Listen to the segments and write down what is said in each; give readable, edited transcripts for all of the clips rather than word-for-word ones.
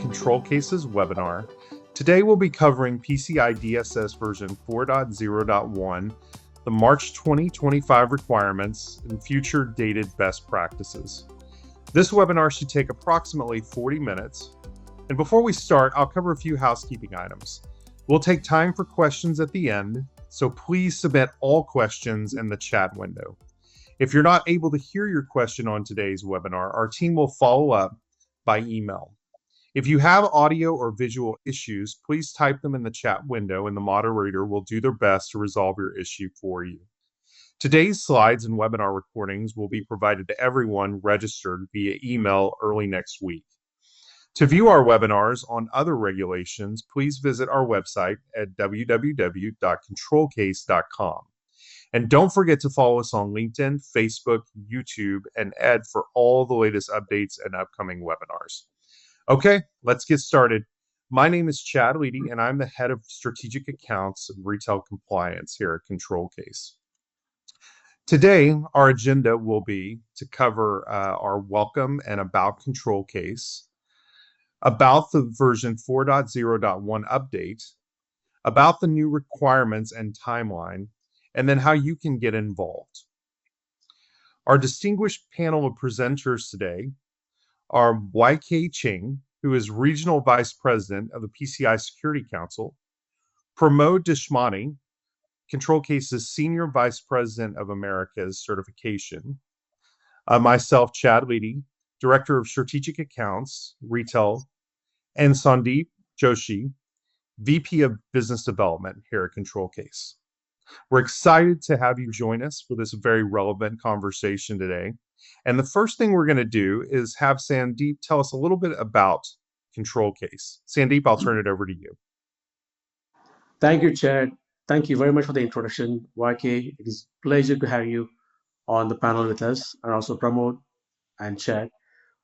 ControlCase's webinar. Today we'll be covering PCI DSS version 4.0.1, the March 2025 requirements, and future dated best practices. This webinar should take approximately 40 minutes. And before we start, I'll cover a few housekeeping items. We'll take time for questions at the end, so please submit all questions in the chat window. If you're not able to hear your question on today's webinar, our team will follow up by email. If you have audio or visual issues, please type them in the chat window and the moderator will do their best to resolve your issue for you. Today's slides and webinar recordings will be provided to everyone registered via email early next week. To view our webinars on other regulations, please visit our website at www.controlcase.com. And don't forget to follow us on LinkedIn, Facebook, YouTube, and Ed for all the latest updates and upcoming webinars. Okay, let's get started. My name is Chad Leedy, and I'm the head of strategic accounts and retail compliance here at ControlCase. Today, our agenda will be to cover our welcome and about ControlCase, about the version 4.0.1 update, about the new requirements and timeline, and then how you can get involved. Our distinguished panel of presenters today are Yew Cheng, who is Regional Vice President of the PCI Security Council, Pramod Deshmani, ControlCase's Senior Vice President of Americas Certification, myself, Chad Leedy, Director of Strategic Accounts, Retail, and Sandeep Joshi, VP of Business Development here at ControlCase. We're excited to have you join us for this very relevant conversation today. And the first thing we're going to do is have Sandeep tell us a little bit about ControlCase. Sandeep, I'll turn it over to you. Thank you, Chad. Thank you very much for the introduction, YK. It is a pleasure to have you on the panel with us, and also Pramod and Chad.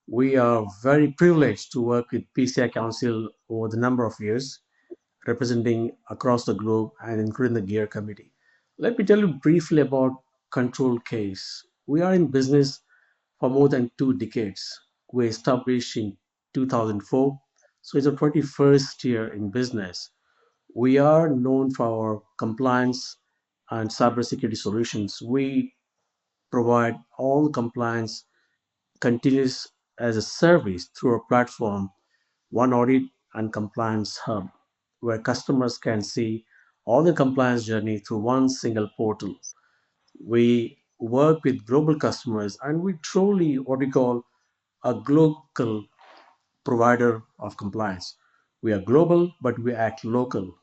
We are very privileged to work with PCI Council over the number of years, representing across the globe and including the GEAR committee. Let me tell you briefly about ControlCase. We are in business for more than 2 decades. We established in 2004, so it's our 21st year in business. We are known for our compliance and cybersecurity solutions. We provide all compliance continuous as a service through our platform, One Audit and Compliance Hub, where customers can see all the compliance journey through one single portal. We work with global customers, and we truly what we call a global provider of compliance. We are global, but we act local.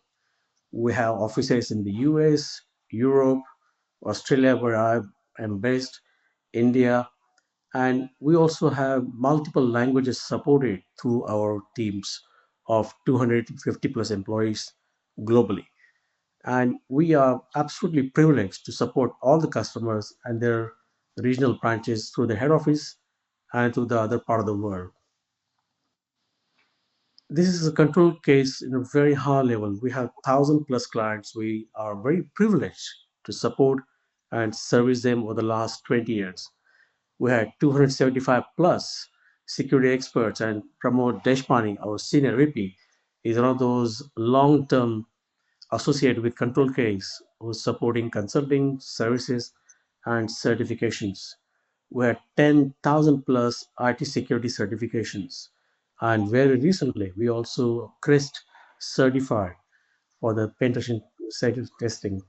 We have offices in the US, Europe, Australia, where I am based, India, and we also have multiple languages supported through our teams of 250 plus employees globally. And we are absolutely privileged to support all the customers and their regional branches through the head office and through the other part of the world. This is a control case in a very high level. We have 1,000 plus clients. We are very privileged to support and service them over the last 20 years. We had 275 plus security experts, and Pramod Deshmani, our senior VP, is one of those long-term associated with ControlCase who's supporting consulting, services, and certifications. We had 10,000 plus IT security certifications. And very recently, we also CRIST certified for the penetration testing.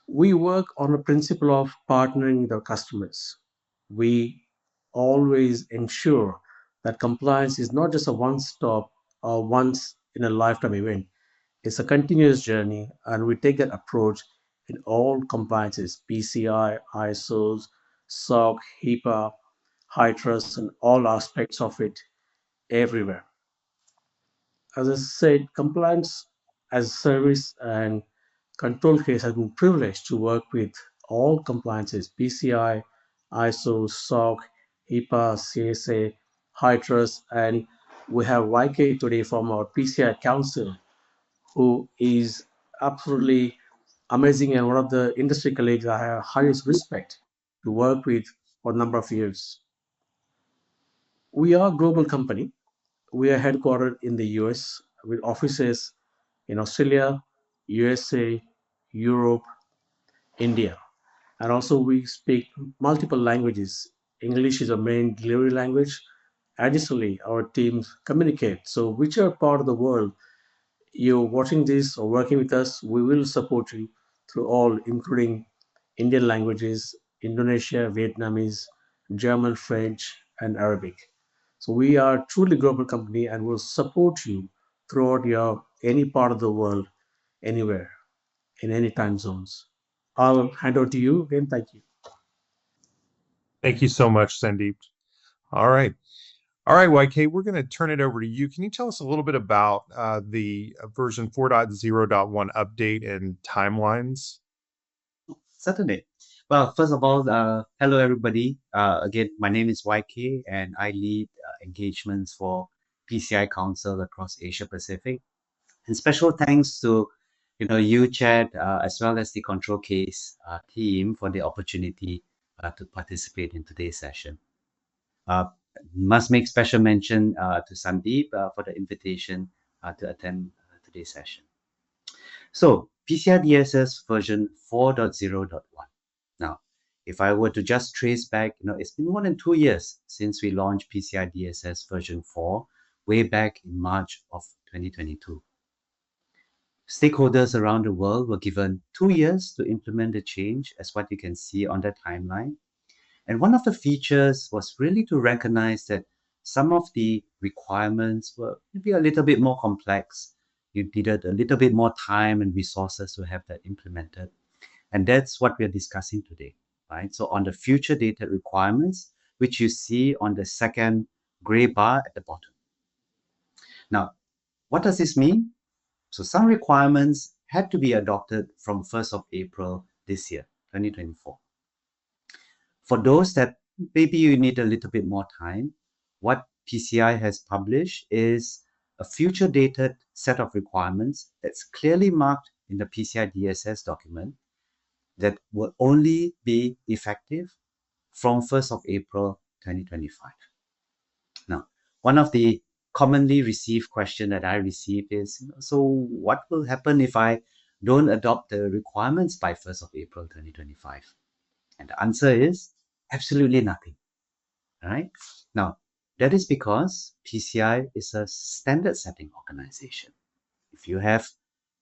We work on a principle of partnering with our customers. We always ensure that compliance is not just a one-stop or once in a lifetime event. It's a continuous journey, and we take that approach in all compliances, PCI, ISOs, SOC, HIPAA, high trust, and all aspects of it everywhere. As I said, compliance as a service and ControlCase has been privileged to work with all compliances, PCI, ISO, SOC, HIPAA, CSA, high trust, and we have YK today from our PCI Council, who is absolutely amazing and one of the industry colleagues I have highest respect to work with for a number of years. We are a global company. We are headquartered in the US with offices in Australia, USA, Europe, India. And also, we speak multiple languages. English is our main delivery language. Additionally, our teams communicate. So, whichever part of the world you're watching this or working with us, we will support you through all, including Indian languages, Indonesia, Vietnamese, German, French, and Arabic. So we are truly global company and will support you throughout your any part of the world, anywhere, in any time zones. I'll hand over to you again. Thank you. Thank you so much, Sandeep. All right. All right, YK, we're going to turn it over to you. Can you tell us a little bit about the version 4.0.1 update and timelines? Certainly. Well, first of all, hello everybody. Again, my name is YK and I lead engagements for PCI Council across Asia Pacific. And special thanks to you, Chad, as well as the ControlCase team for the opportunity to participate in today's session. Must make special mention to Sandeep for the invitation to attend today's session. So, PCI DSS version 4.0.1. Now, if I were to just trace back, it's been more than 2 years since we launched PCI DSS version 4, way back in March of 2022. Stakeholders around the world were given 2 years to implement the change, as what you can see on the timeline. And one of the features was really to recognize that some of the requirements were maybe a little bit more complex. You needed a little bit more time and resources to have that implemented. And that's what we're discussing today, right? So on the future dated requirements, which you see on the second gray bar at the bottom. Now, what does this mean? So some requirements had to be adopted from 1st of April this year, 2024. For those that maybe you need a little bit more time, what PCI has published is a future dated set of requirements that's clearly marked in the PCI DSS document that will only be effective from 1st of April 2025. Now, one of the commonly received question that I received is, so what will happen if I don't adopt the requirements by 1st of April 2025? And the answer is absolutely nothing. All right. Now, that is because PCI is a standard setting organization. If you have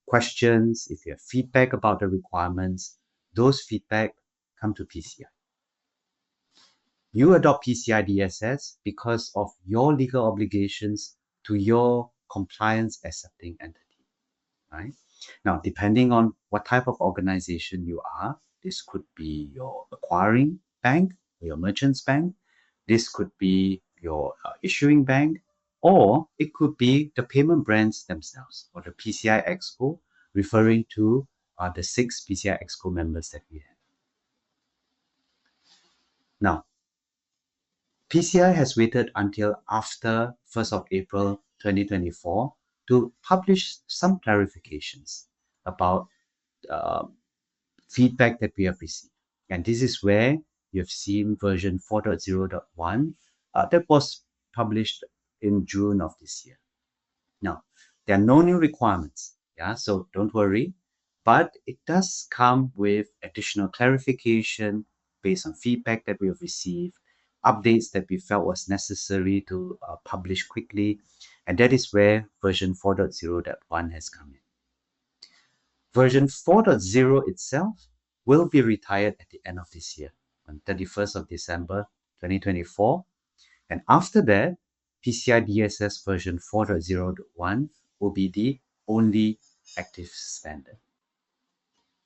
questions, if you have feedback about the requirements, those feedback come to PCI. You adopt PCI DSS because of your legal obligations to your compliance accepting entity, right? Now, depending on what type of organization you are, this could be your acquiring bank, or your merchants bank. This could be your issuing bank, or it could be the payment brands themselves, or the PCI Exco, referring to the 6 PCI Exco members that we have. Now, PCI has waited until after 1st of April 2024 to publish some clarifications about feedback that we have received. And this is where you have seen version 4.0.1 that was published in June of this year. Now, there are no new requirements, so don't worry, but it does come with additional clarification based on feedback that we have received, updates that we felt was necessary to publish quickly, and that is where version 4.0.1 has come in. Version 4.0 itself will be retired at the end of this year, on 31st of December 2024, and after that, PCI DSS version 4.0.1 will be the only active standard.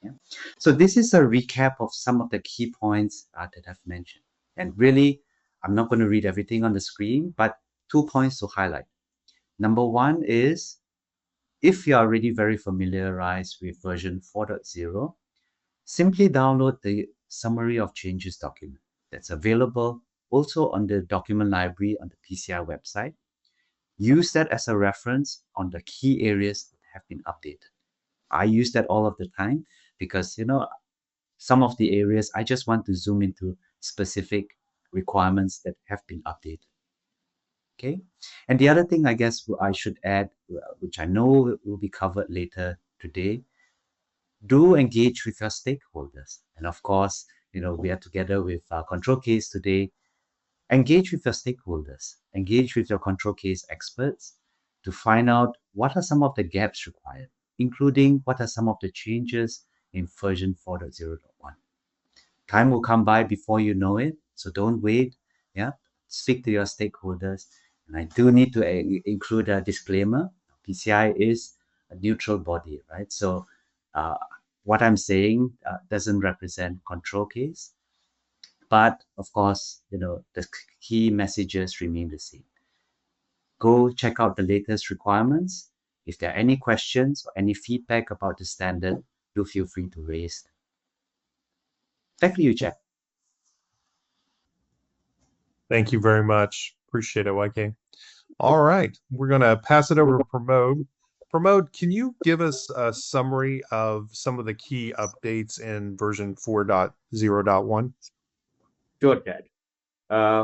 Yeah. So this is a recap of some of the key points that I've mentioned. And really, I'm not going to read everything on the screen, but 2 points to highlight. Number one is, if you are already very familiarized with version 4.0, simply download the Summary of Changes document that's available also on the document library on the PCI website. Use that as a reference on the key areas that have been updated. I use that all of the time because, some of the areas I just want to zoom into specific requirements that have been updated. Okay. And the other thing I guess I should add, which I know will be covered later today, do engage with your stakeholders. And of course, we are together with ControlCase today. Engage with your stakeholders, engage with your ControlCase experts to find out what are some of the gaps required, including what are some of the changes in version 4.0.1. Time will come by before you know it, so don't wait. Yeah, speak to your stakeholders. And I do need to include a disclaimer. PCI is a neutral body, right? So uh, what I'm saying doesn't represent ControlCase, but of course, the key messages remain the same. Go check out the latest requirements. If there are any questions or any feedback about the standard, do feel free to raise them. Back to you, Jack. Thank you very much. Appreciate it, YK. All right, we're going to pass it over to Pramod. Pramod, can you give us a summary of some of the key updates in version 4.0.1? Sure, Chad.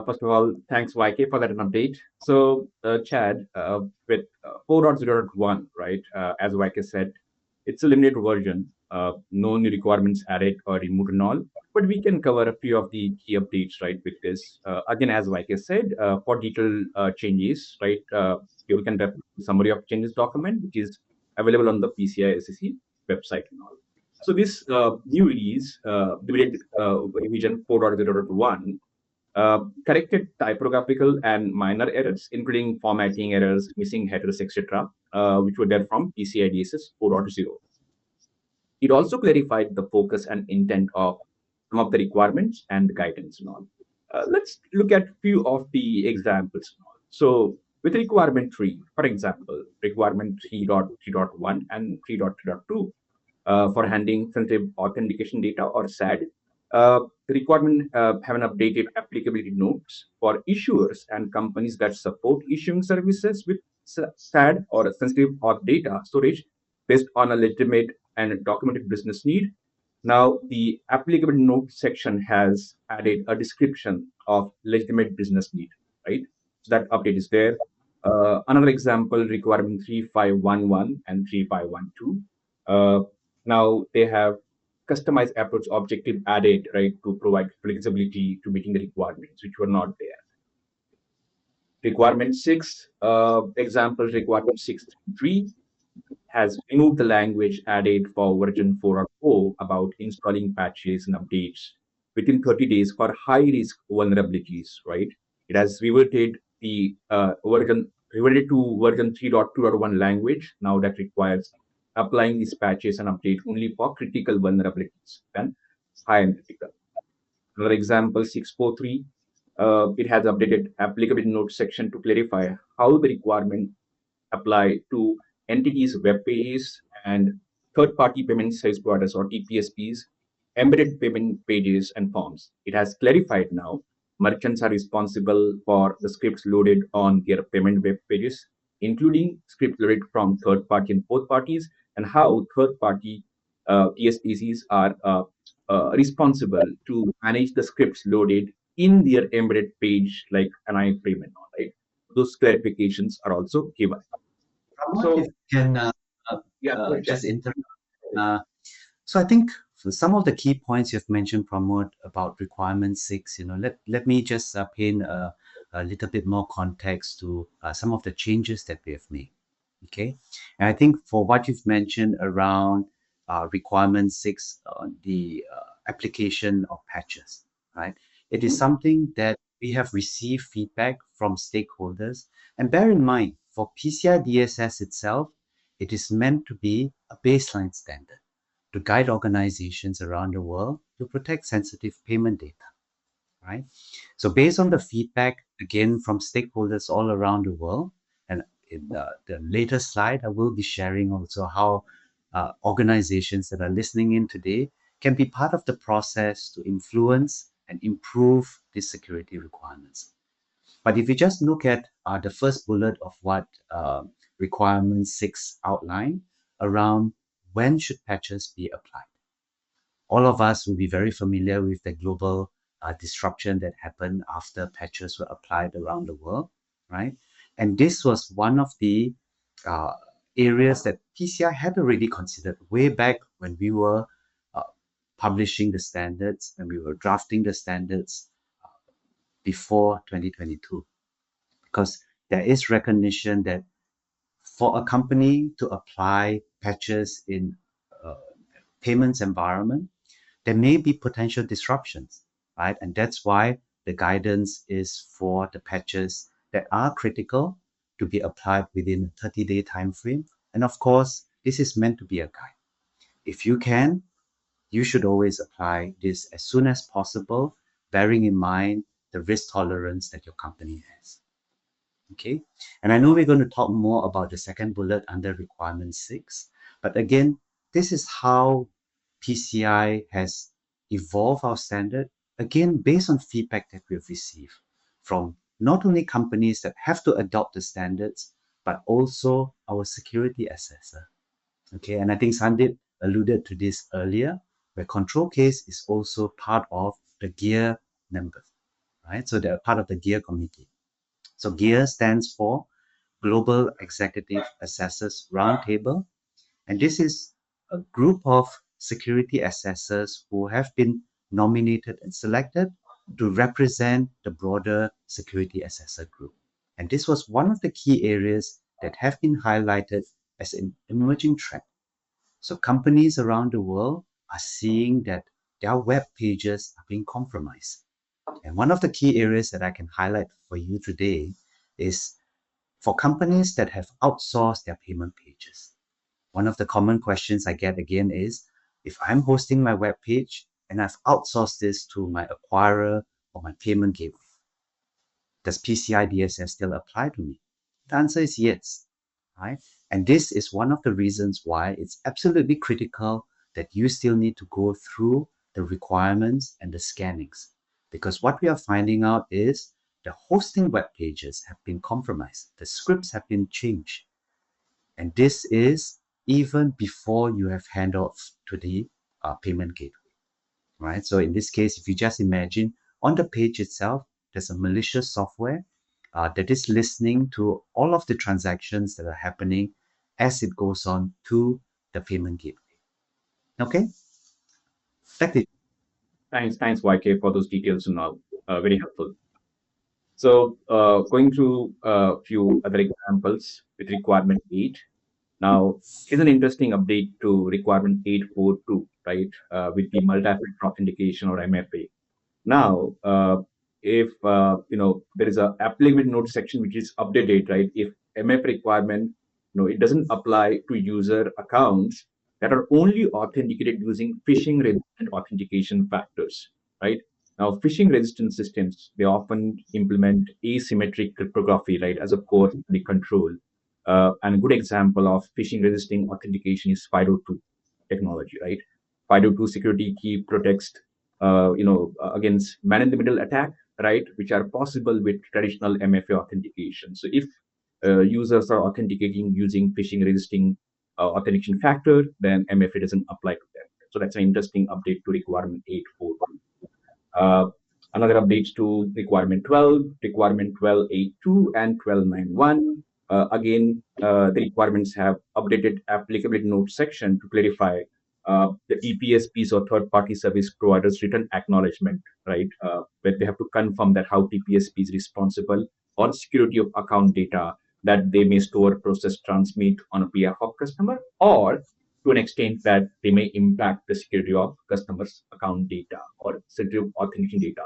First of all, thanks YK for that update. So, Chad, with 4.0.1, right, as YK said, it's a limited version, no new requirements added or removed and all, but we can cover a few of the key updates, right, with this. Again, as YK said, for detailed changes, right, you can refer to summary of changes document, which is available on the PCI SEC website and all. So this new release, revision 4.0.1, corrected typographical and minor errors, including formatting errors, missing headers, etc., which were there from PCI DSS 4.0. It also clarified the focus and intent of some of the requirements and guidance and all. Let's look at a few of the examples now. So with requirement 3, for example, requirement 3.3.1 and 3.3.2, for handling sensitive authentication data or SAD. The requirement have an updated applicability notes for issuers and companies that support issuing services with SAD or sensitive auth data storage based on a legitimate and documented business need. Now, the applicable note section has added a description of legitimate business need, right? So that update is there. Another example, requirement 3511 and 3512. Now they have customized approach objective added, right, to provide flexibility to meeting the requirements, which were not there. Requirement 6, example requirement 6.3 has removed the language added for version 4.0 about installing patches and updates within 30 days for high-risk vulnerabilities, right? It has reverted the reverted to version 3.2.1 language now that requires applying these patches and update only for critical vulnerabilities and high and critical. Another example, 6.4.3, it has updated applicability note section to clarify how the requirement apply to entities, web pages, and third-party payment service providers or TPSPs, embedded payment pages and forms. It has clarified now merchants are responsible for the scripts loaded on their payment web pages, including scripts loaded from third-party and fourth parties, and how third-party TSPCs are responsible to manage the scripts loaded in their embedded page, like an iframe and all, right? Those clarifications are also given. So, if you can just interrupt. So I think for some of the key points you've mentioned, Pramod, about requirement 6, let me just paint a little bit more context to some of the changes that we have made. Okay, and I think for what you've mentioned around requirement 6, the application of patches, right? It is something that we have received feedback from stakeholders, and bear in mind, for PCI DSS itself, it is meant to be a baseline standard to guide organizations around the world to protect sensitive payment data, right? So based on the feedback, again, from stakeholders all around the world, and in the later slide, I will be sharing also how organizations that are listening in today can be part of the process to influence and improve these security requirements. But if you just look at the first bullet of what requirement 6 outline around when should patches be applied. All of us will be very familiar with the global disruption that happened after patches were applied around the world. right? And this was one of the uh, areas that PCI had already considered way back when we were uh, publishing the standards and we were drafting the standards before 2022. Because there is recognition that for a company to apply patches in payments environment, there may be potential disruptions, right? And that's why the guidance is for the patches that are critical to be applied within a 30-day time frame. And of course, this is meant to be a guide. If you can, you should always apply this as soon as possible, bearing in mind the risk tolerance that your company has. Okay, and I know we're going to talk more about the second bullet under requirement 6, but again, this is how PCI has evolved our standard, again, based on feedback that we've received from not only companies that have to adopt the standards, but also our security assessor. Okay, and I think Sandeep alluded to this earlier, where ControlCase is also part of the GEAR members, right? So they're part of the GEAR committee. So GEAR stands for Global Executive Assessors Roundtable, and this is a group of security assessors who have been nominated and selected to represent the broader security assessor group. And this was one of the key areas that have been highlighted as an emerging trend. So companies around the world are seeing that their web pages are being compromised. And one of the key areas that I can highlight for you today is for companies that have outsourced their payment pages. One of the common questions I get again is, if I'm hosting my web page and I've outsourced this to my acquirer or my payment gateway, does PCI DSS still apply to me? The answer is yes, right? And this is one of the reasons why it's absolutely critical that you still need to go through the requirements and the scannings. Because what we are finding out is the hosting web pages have been compromised. The scripts have been changed. And this is even before you have handoff to the payment gateway, right? So in this case, if you just imagine on the page itself, there's a malicious software that is listening to all of the transactions that are happening as it goes on to the payment gateway. Okay? Back to you. Thanks, YK, for those details and all. Very helpful. So going through a few other examples with requirement 8. Now, here's an interesting update to requirement 8.4.2, right, with the multi-factor authentication or MFA. Now, if there is a applicable note section which is updated, right? If MF requirement, it doesn't apply to user accounts that are only authenticated using phishing-resistant authentication factors, right? Now, phishing-resistant systems, they often implement asymmetric cryptography, right, as a core of the control. And a good example of phishing-resistant authentication is FIDO2 technology, right? FIDO2 security key protects against man-in-the-middle attack, right, which are possible with traditional MFA authentication. So if users are authenticating using phishing-resisting authentication factor, then MFA doesn't apply to them. So that's an interesting update to requirement 8.4.1. Another updates to requirement 12, requirement 12.8.2 and 12.9.1. Again, the requirements have updated applicability note section to clarify the TPSPs or third-party service providers written acknowledgement, right? Where they have to confirm that how TPSP is responsible on security of account data that they may store, process, transmit on behalf of customer, or to an extent that they may impact the security of customers' account data or sensitive authentication data.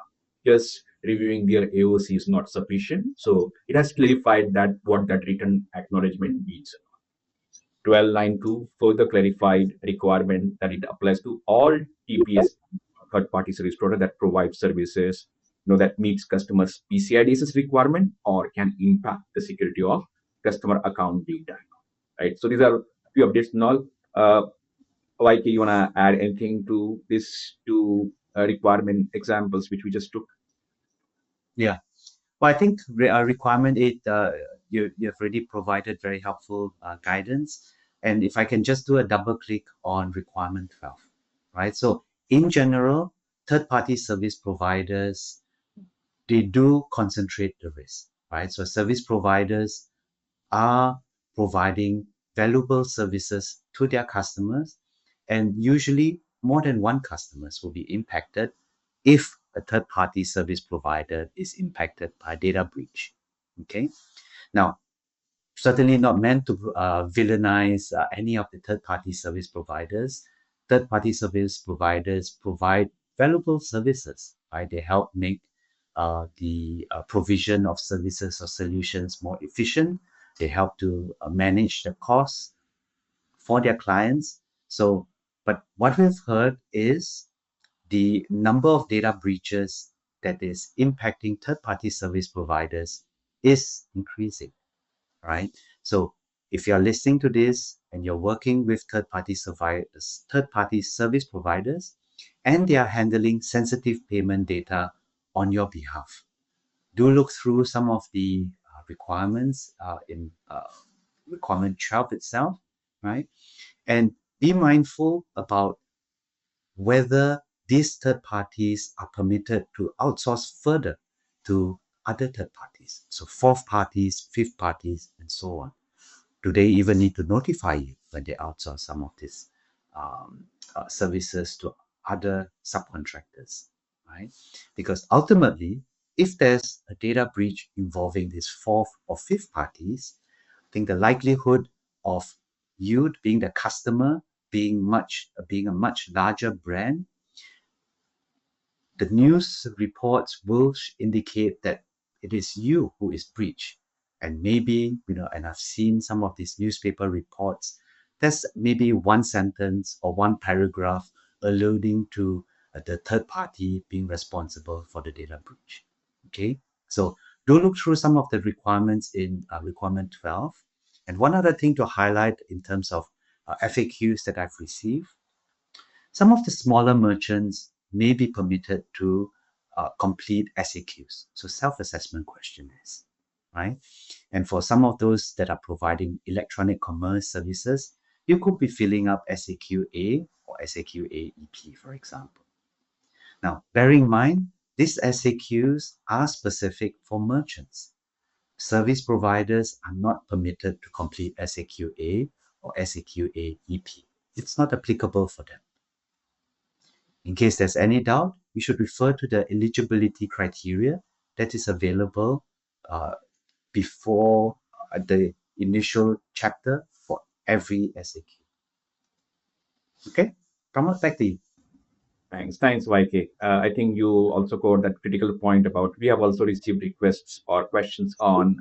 Just reviewing their AOC is not sufficient. So it has clarified that what that written acknowledgement means. 12.9.2 further clarified requirement that it applies to all TPS third-party service provider that provide services that meets customers' PCI DSS requirement or can impact the security of customer account data. Right. So these are few updates and all. YK, you wanna add anything to this requirement examples which we just took? Yeah. Well, I think requirement 8, you've already provided very helpful guidance. And if I can just do a double click on requirement 12, right? So in general, third-party service providers, they do concentrate the risk, right? So service providers are providing valuable services to their customers, and usually more than one customers will be impacted if a third-party service provider is impacted by data breach. Okay, now certainly not meant to villainize any of the third-party service providers. Third-party service providers provide valuable services, right? They help make the provision of services or solutions more efficient. They help to manage the costs for their clients. So, but what we've heard is the number of data breaches that is impacting third-party service providers is increasing, right? So if you're listening to this and you're working with third-party service providers, and they are handling sensitive payment data on your behalf, do look through some of the requirements in requirement 12 itself, right? And be mindful about whether these third parties are permitted to outsource further to other third parties. So fourth parties, fifth parties, and so on. Do they even need to notify you when they outsource some of these services to other subcontractors, right? Because ultimately, if there's a data breach involving these fourth or fifth parties, I think the likelihood of you being the customer, being a much larger brand, the news reports will indicate that it is you who is breached. And maybe, and I've seen some of these newspaper reports, there's maybe one sentence or one paragraph alluding to the third party being responsible for the data breach. Okay, so do look through some of the requirements in requirement 12. And one other thing to highlight in terms of FAQs that I've received, some of the smaller merchants may be permitted to complete SAQs, so self-assessment questionnaires, right? And for some of those that are providing electronic commerce services, you could be filling up SAQ-A or SAQ-A-EP, for example. Now, bearing in mind, these SAQs are specific for merchants. Service providers are not permitted to complete SAQ-A or SAQ-A-EP. It's not applicable for them. In case there's any doubt, you should refer to the eligibility criteria that is available before the initial chapter for every SAQ. Okay, Pramod, back to you. Thanks, YK. I think you also covered that critical point about we have also received requests or questions on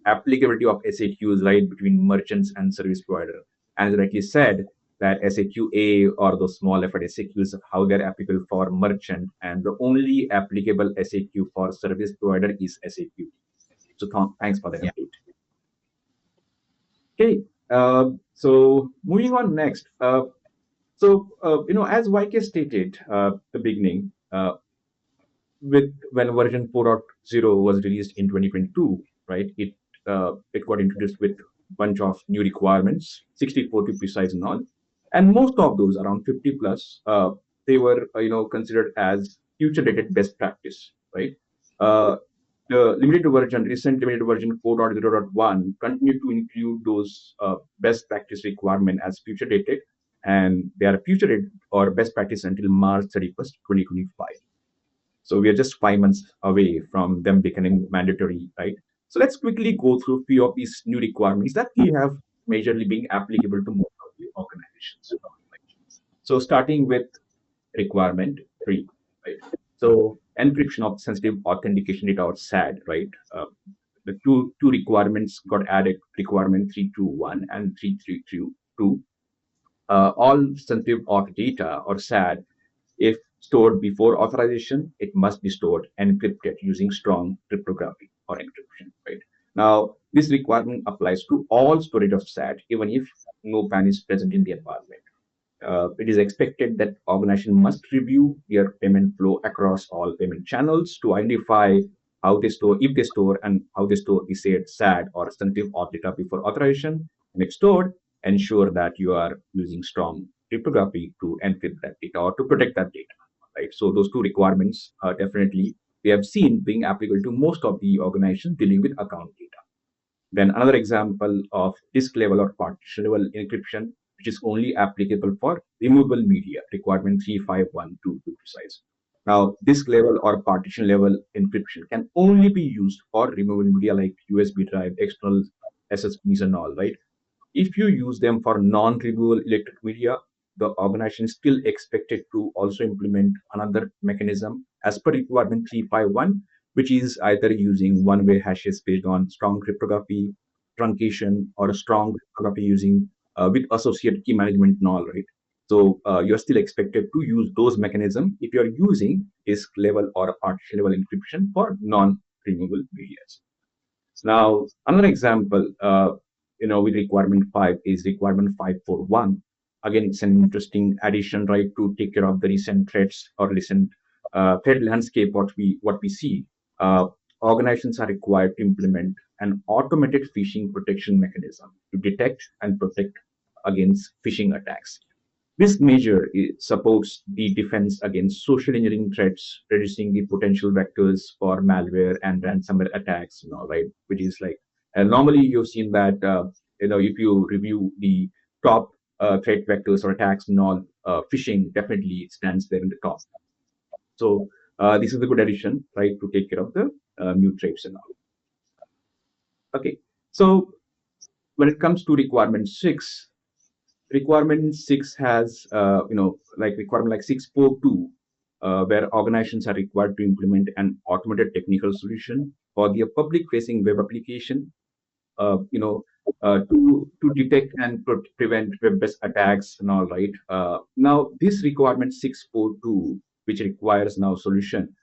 applicability of SAQs, right, between merchants and service provider. And as rightly said, that SAQ-A or those small effort SAQs, how they're applicable for merchant, and the only applicable SAQ for service provider is SAQ. So thanks for that update. Okay, so moving on next. As YK stated the beginning, when version 4.0 was released in 2022, right, it got introduced with a bunch of new requirements, 64 to precise and all. And most of those, around 50 plus, they were considered as future dated best practice, right? The recent limited version 4.0.1 continued to include those best practice requirement as future dated, and they are future dated or best practice until March 31st, 2025. So we are just 5 months away from them becoming mandatory, right? So let's quickly go through a few of these new requirements that we have majorly being applicable to most of the organizations. So starting with requirement 3, right? So encryption of sensitive authentication data, or SAD, right? The two requirements got added, requirement 3.2.1 and 3.3.2. All sensitive auth data, or SAD, if stored before authorization, it must be stored encrypted using strong cryptography or encryption, right? Now, this requirement applies to all storage of SAD, even if no PAN is present in the environment. It is expected that organization must review their payment flow across all payment channels to identify how they store, if they store, and how they store the said SAD or sensitive auth data before authorization. And if stored, ensure that you are using strong cryptography to encrypt that data or to protect that data, right? So those two requirements definitely we have seen being applicable to most of the organizations dealing with account data. Then another example of disk level or partition level encryption, which is only applicable for removable media, requirement 3.5.1.2 to be precise. Now, disk level or partition level encryption can only be used for removable media like USB drive, external SSDs and all, right? If you use them for non-removable electric media, the organization is still expected to also implement another mechanism as per requirement 3.5.1, which is either using one-way hashes based on strong cryptography, truncation, or a strong cryptography using with associated key management and all, right? So you're still expected to use those mechanisms if you're using disk level or partition level encryption for non-removable medias. Now, another example, with requirement 5 is requirement 5.4.1. Again, it's an interesting addition, right, to take care of the recent threats or recent threat landscape. What we see, organizations are required to implement an automated phishing protection mechanism to detect and protect against phishing attacks. This measure supports the defense against social engineering threats, reducing the potential vectors for malware and ransomware attacks, right? Which is like, normally you've seen that, if you review the top threat vectors or attacks and all, phishing definitely stands there in the top. So this is a good addition, right, to take care of the new threats and all. Okay, so when it comes to requirement 6, requirement 6 has requirement like 6.2, where organizations are required to implement an automated technical solution for their public facing web application, to detect and prevent web-based attacks and all, right. Now this requirement 6.2, which requires now solution,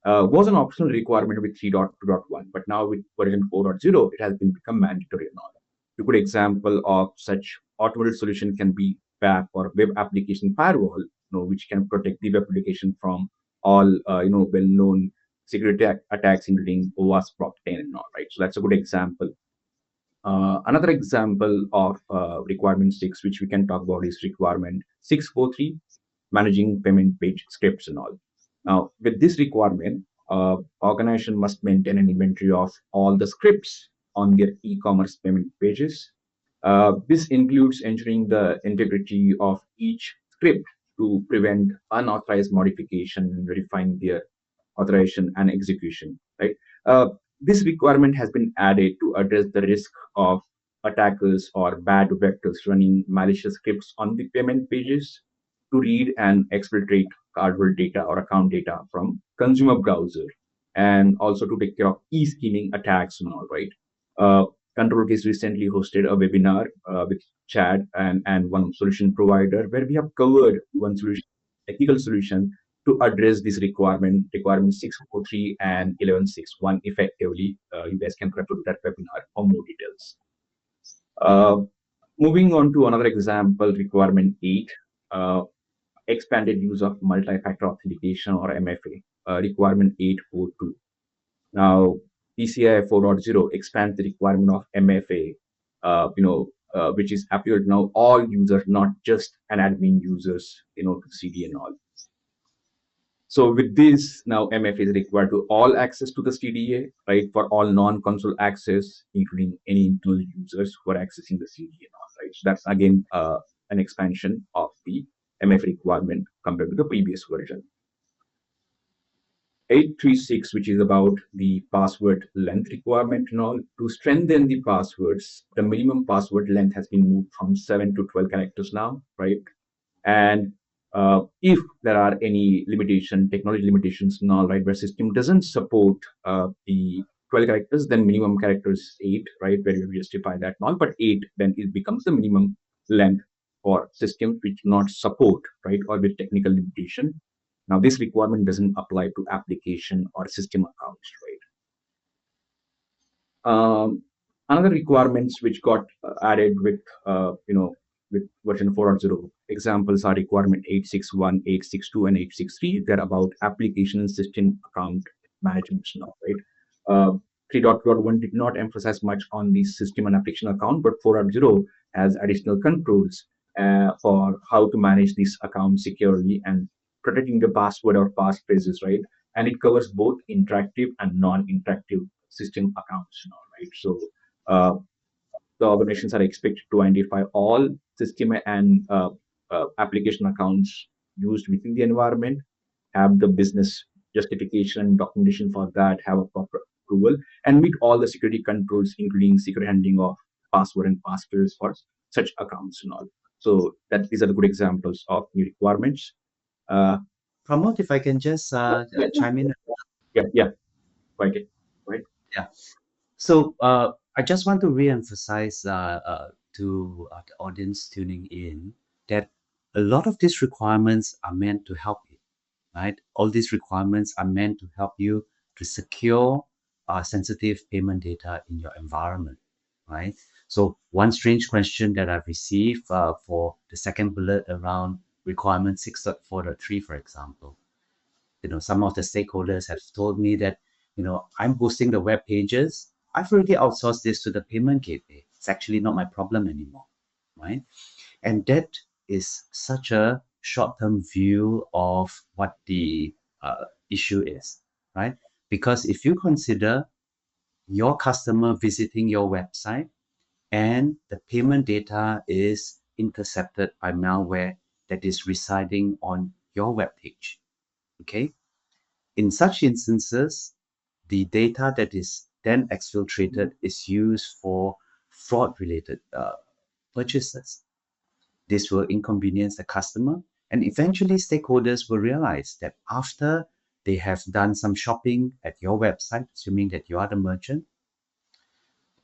was an optional requirement with 3.2.1, but now with version 4.0, it has become mandatory and all. A good example of such automated solution can be WAF or web application firewall, which can protect the web application from all well-known security attacks, including OWASP Prop 10 and all, right. So that's a good example. Another example of requirement 6, which we can talk about, is requirement 6.4.3, managing payment page scripts and all. Now, with this requirement, organization must maintain an inventory of all the scripts on their e-commerce payment pages. This includes ensuring the integrity of each script to prevent unauthorized modification and verifying their authorization and execution, right? This requirement has been added to address the risk of attackers or bad vectors running malicious scripts on the payment pages to read and exfiltrate cardholder data or account data from consumer browser, and also to take care of e-scheming attacks and all, right? ControlCase recently hosted a webinar with Chad and one solution provider, where we have covered one solution, technical solution, to address this requirement 6.4.3 and 11.6.1 effectively. You guys can refer to that webinar for more details. Moving on to another example, requirement 8, expanded use of multi-factor authentication or MFA, requirement 8.4.2. Now, PCI 4.0 expands the requirement of MFA, which is applicable now all users, not just an admin users, to CD and all. So with this, now MFA is required to all access to the CDA, right, for all non-console access, including any internal users who are accessing the CDA and all, right. So that's again an expansion of the MFA requirement compared to the previous version. 8.3.6, which is about the password length requirement and all. To strengthen the passwords, the minimum password length has been moved from 7 to 12 characters now, right? And if there are any technology limitations and all, right, where system doesn't support the 12 characters, then minimum characters 8, right, where you justify that and all, but 8, then it becomes the minimum length for systems which not support, right, or with technical limitation. Now, this requirement doesn't apply to application or system accounts, right? Another requirements which got added with version 4.0 examples are requirement 8.6.1, 8.6.2, and 8.6.3. They're about application and system account management now, right? 3.2.1 did not emphasize much on the system and application account, but 4.0 has additional controls for how to manage these accounts securely and protecting the password or passphrases, right? and it covers both interactive and non-interactive system accounts now, right? So uh, the organizations are expected to identify all system and application accounts used within the environment, have the business justification and documentation for that, have a proper approval, and meet all the security controls, including secret handling of password and passwords for such accounts and all. So that these are the good examples of new requirements. Uh, Pramod, if I can just chime in. yeah, okay, right. Yeah. So I just want to re-emphasize to the audience tuning in that a lot of these requirements are meant to help you, right? All these requirements are meant to help you to secure sensitive payment data in your environment, right? So one strange question that I've received for the second bullet around requirement 6.4.3, for example, some of the stakeholders have told me that, I'm hosting the web pages. I've already outsourced this to the payment gateway. It's actually not my problem anymore, right? And that is such a short-term view of what the issue is, right? Because if you consider your customer visiting your website and the payment data is intercepted by malware that is residing on your web page, okay? In such instances, the data that is then exfiltrated is used for fraud-related purchases. This will inconvenience the customer, and eventually stakeholders will realize that after they have done some shopping at your website, assuming that you are the merchant,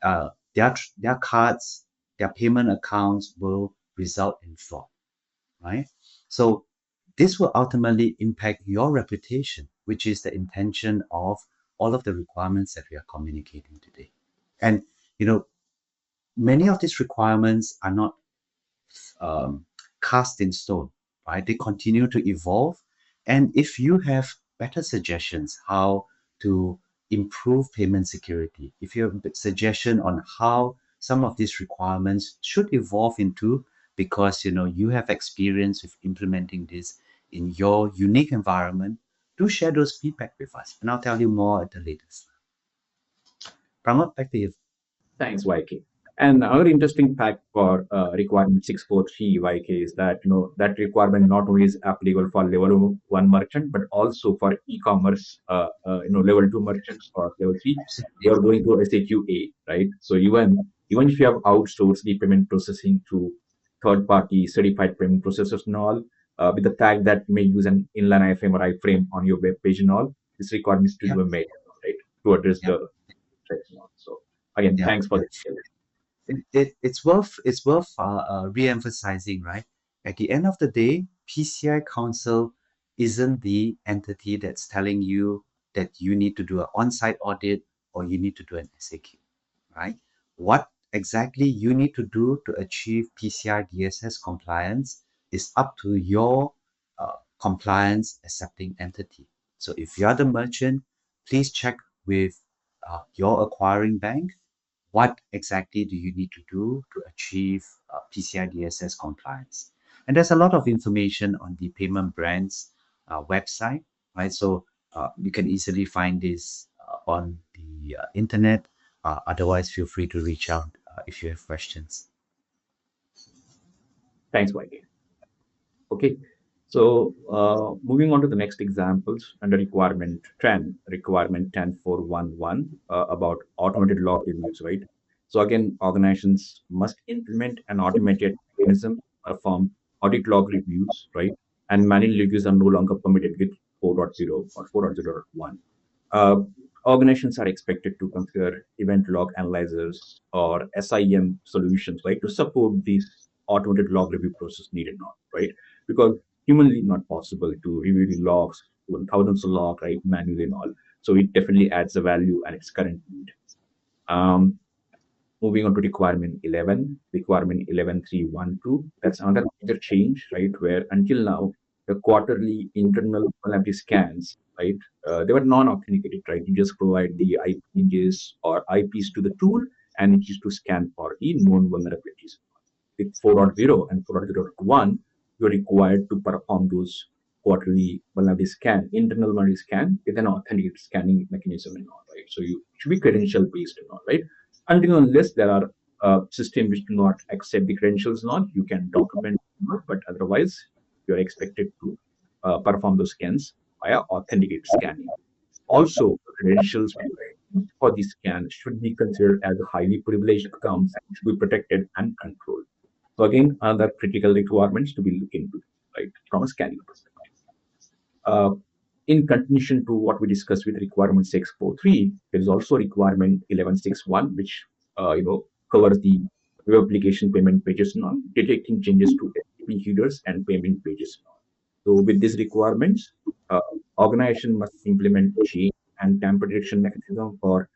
their cards, their payment accounts will result in fraud, right? So this will ultimately impact your reputation, which is the intention of all of the requirements that we are communicating today. And many of these requirements are not cast in stone, right? They continue to evolve. And if you have better suggestions how to improve payment security, if you have a suggestion on how some of these requirements should evolve into, because you have experience with implementing this in your unique environment, do share those feedback with us, and I'll tell you more at the latest. Pramod, back to you. Thanks, YK. And another interesting fact for requirement 643 YK is that that requirement not only is applicable for level 1 merchant but also for e-commerce level 2 merchants or level 3 who are going to SAQA, right? So even if you have outsourced the payment processing to third party certified payment processors and all, with the fact that you may use an inline iframe or iframe on your web page and all, this requirement is to be made, right, to address the threats and all. So again, Yeah, thanks for yeah. the It's worth re-emphasizing, right? At the end of the day, PCI Council isn't the entity that's telling you that you need to do an on-site audit or you need to do an SAQ, right? What exactly you need to do to achieve PCI DSS compliance is up to your compliance accepting entity. So if you are the merchant, please check with your acquiring bank what exactly do you need to do to achieve PCI DSS compliance. And there's a lot of information on the payment brands website, right? So you can easily find this on the internet. Otherwise, feel free to reach out if you have questions. Thanks, YK. Okay, so moving on to the next examples under requirement 10.4.1.1 about automated log reviews, right? So again, organizations must implement an automated mechanism to perform audit log reviews, right? And manual reviews are no longer permitted with 4.0 or 4.0.1. Uh, Organizations are expected to configure event log analyzers or SIM solutions, right, to support these automated log review process needed now, right? Because humanly not possible to review the logs, thousands of logs, right, manually and all. So it definitely adds a value and its current need. Um, Moving on to requirement 11.3.1.2. That's another major change, right? Where until now, the quarterly internal vulnerability scans, right? They were non-authenticated, right? You just provide the IP images or IPs to the tool, and it used to scan for the known vulnerabilities. With 4.0 and 4.0.1, you're required to perform those quarterly vulnerability scan, internal vulnerability scan with an authenticated scanning mechanism and all, right? So you should be credential based and all, right? Until unless there are systems which do not accept the credentials, not you can document, but otherwise you are expected to perform those scans via authenticated scanning. Also, credentials for the scan should be considered as highly privileged accounts, should be protected and controlled. So again, another critical requirements to be looked into, right, from a scanning perspective. Uh, in continuation to what we discussed with requirement 643, there is also requirement 1161, which covers the web application payment pages now, detecting changes to FTP headers and payment pages now. So with these requirements, uh, organization must implement change and tamper detection mechanism for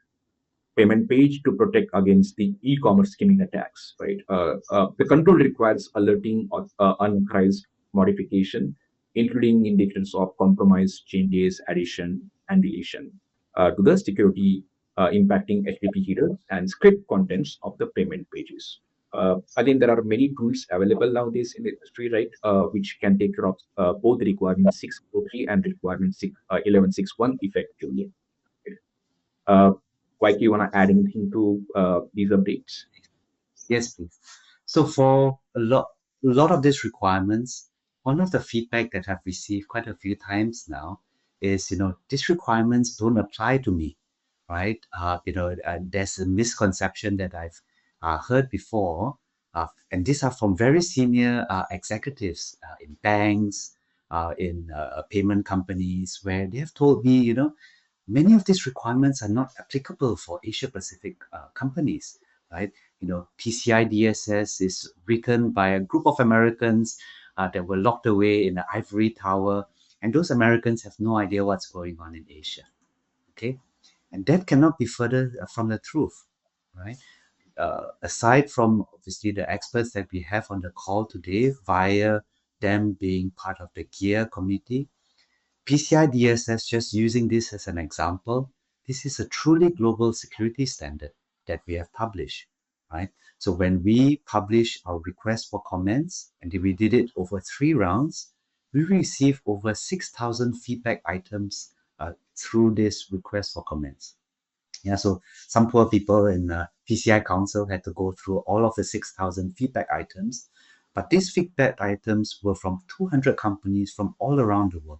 payment page to protect against the e-commerce skimming attacks, right? The control requires alerting of unauthorized modification, including indicators of compromise, changes, addition, and deletion to the security impacting HTTP headers and script contents of the payment pages. I think there are many tools available nowadays in the industry, right, which can take care of both the requirement 643 and requirement 1161 effectively. Uh, like you want to add anything to these updates? Yes, please. So for a lot of these requirements, one of the feedback that I've received quite a few times now is, these requirements don't apply to me, right? There's a misconception that I've heard before, and these are from very senior executives in banks, in payment companies, where they have told me, many of these requirements are not applicable for Asia Pacific companies, right? PCI DSS is written by a group of Americans that were locked away in the ivory tower, and those Americans have no idea what's going on in Asia. Okay, and that cannot be further from the truth, right? Aside from obviously the experts that we have on the call today, via them being part of the GEAR committee, PCI DSS, just using this as an example, this is a truly global security standard that we have published, right? So when we publish our request for comments, and we did it over 3 rounds, we received over 6,000 feedback items through this request for comments. Yeah, so some poor people in PCI Council had to go through all of the 6,000 feedback items, but these feedback items were from 200 companies from all around the world,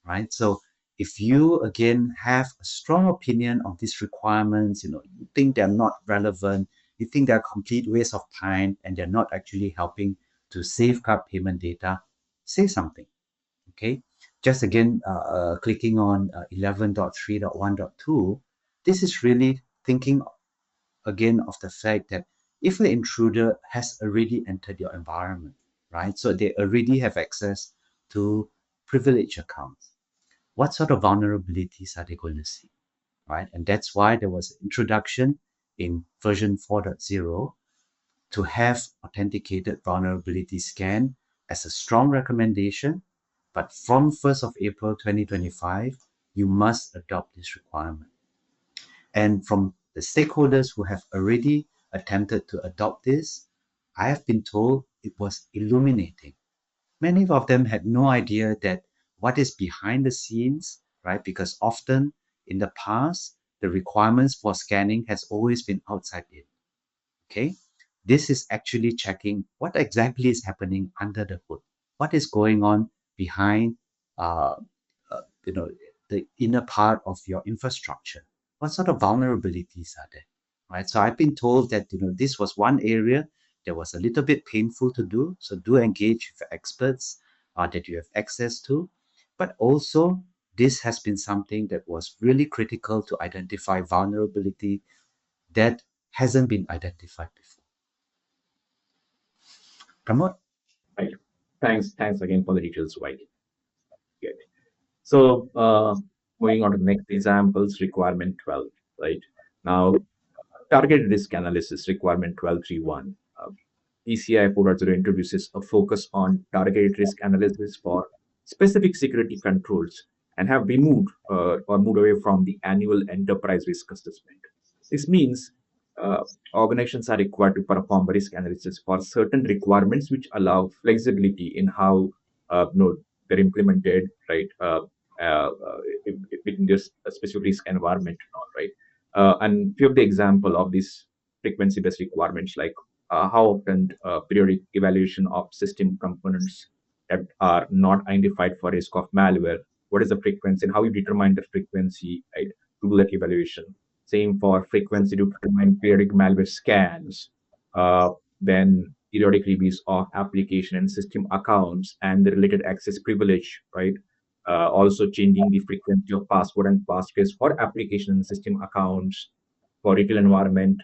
right? So if you again have a strong opinion of these requirements, you think they're not relevant, you think they're a complete waste of time, and they're not actually helping to safeguard payment data, say something. Okay, just again clicking on 11.3.1.2, this is really thinking again of the fact that if the intruder has already entered your environment, right, so they already have access to privileged accounts, what sort of vulnerabilities are they going to see, right? And that's why there was an introduction in version 4.0 to have authenticated vulnerability scan as a strong recommendation. But from 1st of April 2025, you must adopt this requirement. And from the stakeholders who have already attempted to adopt this, I have been told it was illuminating. Many of them had no idea that what is behind the scenes, right? Because often in the past, the requirements for scanning has always been outside in. Okay, this is actually checking what exactly is happening under the hood, what is going on behind, uh, uh, you know, the inner part of your infrastructure. What sort of vulnerabilities are there, right? So I've been told that this was one area that was a little bit painful to do. So do engage with experts that you have access to, but also this has been something that was really critical to identify vulnerability that hasn't been identified before. Pramod? Right. Thanks again for the details, White. Good. So moving on to the next examples, requirement 12, right? Now, target risk analysis, requirement 12.3.1. PCI 4.0 introduces a focus on targeted risk analysis for specific security controls and have removed or moved away from the annual enterprise risk assessment. This means organizations are required to perform risk analysis for certain requirements which allow flexibility in how they're implemented, right, within this specific risk environment and all, right? And few of the example of these frequency-based requirements, like how often periodic evaluation of system components that are not identified for risk of malware, what is the frequency and how you determine the frequency, right, to do that evaluation. Same for frequency to determine periodic malware scans, then periodic reviews of application and system accounts and the related access privilege, right? Also changing the frequency of password and passphrase for application and system accounts for retail environment,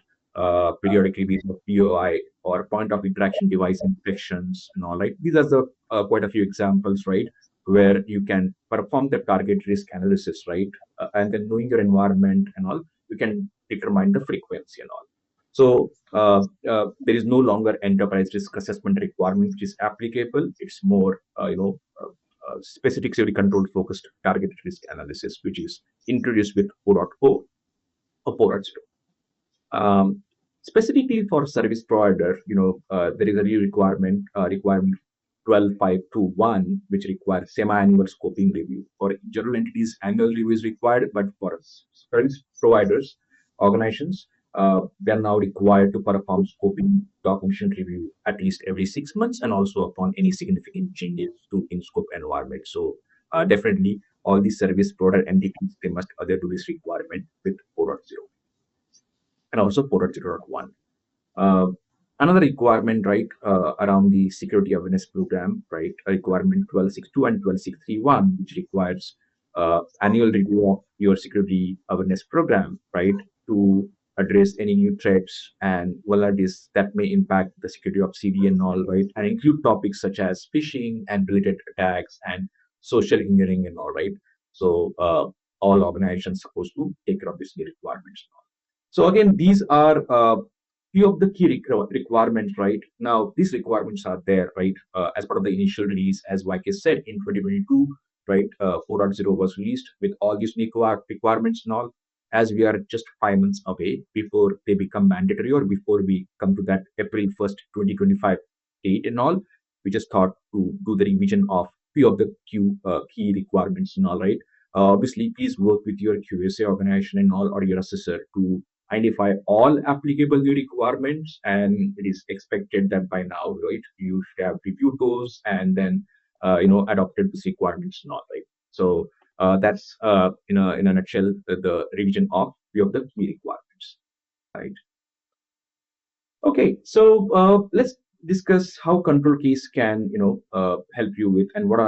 periodic reviews of POI or point of interaction device inspections and all, right? These are the quite a few examples, right, where you can perform the target risk analysis, right? And then knowing your environment and all, you can determine the frequency and all. So there is no longer enterprise risk assessment requirement which is applicable. It's more, specific security control focused targeted risk analysis, which is introduced with 4.0 or 4.0. Specifically for service provider, there is a new requirement 12.5.2.1, which requires semi-annual scoping review. For general entities, annual review is required, but for service providers, organizations, they are now required to perform scoping documentation review at least every 6 months, and also upon any significant changes to in-scope environment. So definitely, all these service provider entities, they must adhere to this requirement with 4.0 and also 4.0.1. Another requirement, right, around the security awareness program, right, requirement 12.6.2 and 12.6.3.1, which requires annual review of your security awareness program, right, to address any new threats and vulnerabilities that may impact the security of CD and all, right, and include topics such as phishing and related attacks and social engineering and all, right. So all organizations supposed to take care of these requirements. So again, these are few of the key requirements, right? Now, these requirements are there, right? As part of the initial release, as YK said, in 2022, right? 4.0 was released with all these requirements and all. As we are just 5 months away before they become mandatory, or before we come to that April 1st, 2025 date and all, we just thought to do the revision of few of the key requirements and all, right? Obviously, please work with your QSA organization and all, or your assessor, to identify all applicable new requirements, and it is expected that by now, right, you should have reviewed those and then adopted these requirements and all, right. So that's in a nutshell the revision of few of the key requirements, right. Okay, so let's discuss how ControlCase can help you with, and what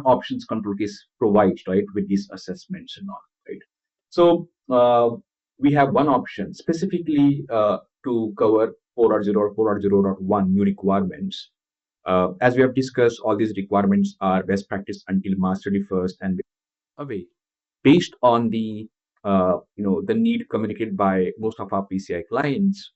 options ControlCase provides, right, with these assessments and all, right. So we have one option specifically to cover 4.0 or 4.0.1 new requirements. As we have discussed, all these requirements are best practice until March 31st and away, based on the the need communicated by most of our PCI clients.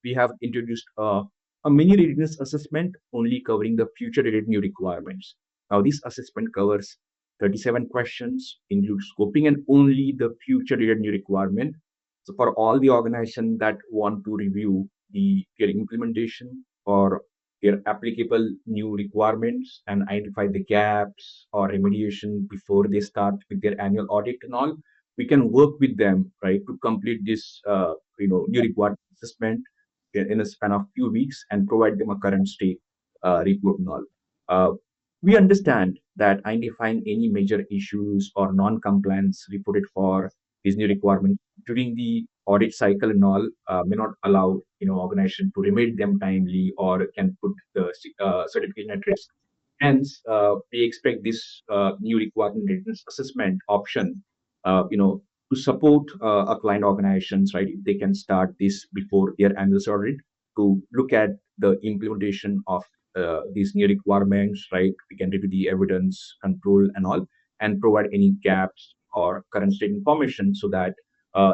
We have introduced a mini readiness assessment only covering the future related new requirements. Now, this assessment covers 37 questions, include scoping and only the future related new requirement. So for all the organizations that want to review their implementation or their applicable new requirements and identify the gaps or remediation before they start with their annual audit and all, we can work with them, right, to complete this new requirement assessment in a span of few weeks and provide them a current state report and all. We understand that identifying any major issues or non-compliance reported for these new requirements during the audit cycle and all may not allow organization to remedy them timely, or can put the certification at risk. Hence, we expect this new requirement readiness assessment option, to support our client organizations, right? They can start this before their annual audit to look at the implementation of these new requirements, right? We can review the evidence, control, and all, and provide any gaps or current state information, so that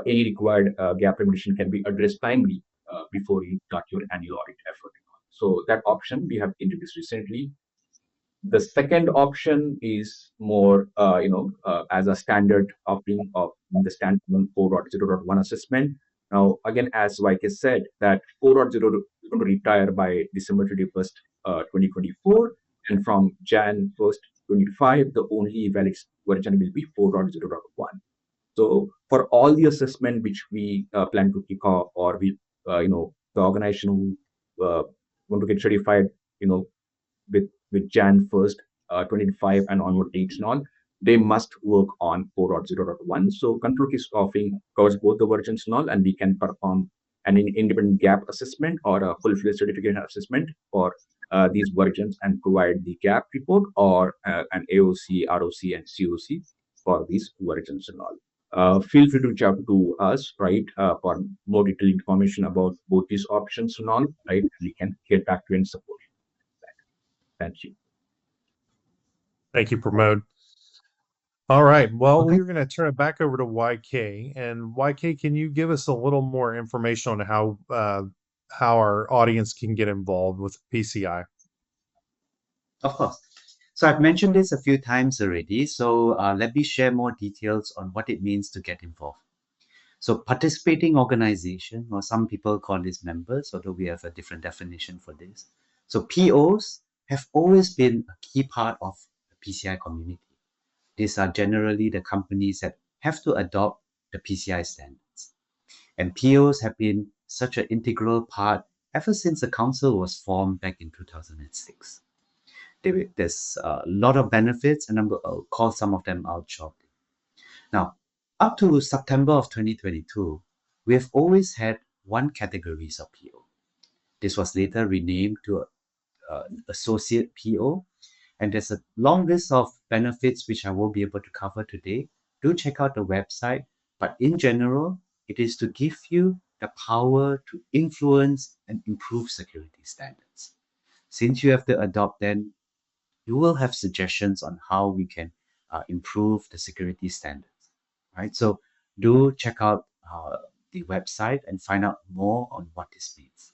any required gap remediation can be addressed timely before you start your annual audit effort. So that option we have introduced recently. The second option is more, as a standard offering of the standalone 4.0.1 assessment. Now, again, as YK said, that 4.0 is going to retire by December 31st, 2024. And from Jan 1st, 2025, the only valid version will be 4.0.1. So for all the assessment which we plan to kick off, or we, the organization who want to get certified, with Jan 1st, 2025 and onward dates and all, they must work on 4.0.1. So ControlCase offering covers both the versions and all, and we can perform an independent gap assessment or a full-fledged certification assessment for these versions and provide the gap report or an AOC, ROC, and COC for these versions and all. Feel free to reach out to us, right, for more detailed information about both these options and all, right? We can get back to you and support that. Thank you. Thank you, Pramod. All right. Well, Okay. we're going to turn it back over to YK. And YK, can you give us a little more information on how our audience can get involved with PCI? Of course. So I've mentioned this a few times already. So let me share more details on what it means to get involved. So participating organization, or some people call this members, although we have a different definition for this. So POs have always been a key part of the PCI community. These are generally the companies that have to adopt the PCI standards. And POs have been such an integral part ever since the council was formed back in 2006. There's a lot of benefits, and I'll call some of them out shortly. Now, up to September of 2022, we have always had one category of PO. This was later renamed to Associate PO, and there's a long list of benefits which I won't be able to cover today. Do check out the website, but in general, it is to give you the power to influence and improve security standards. Since you have to adopt them, you will have suggestions on how we can improve the security standards, right? So do check out the website and find out more on what this means.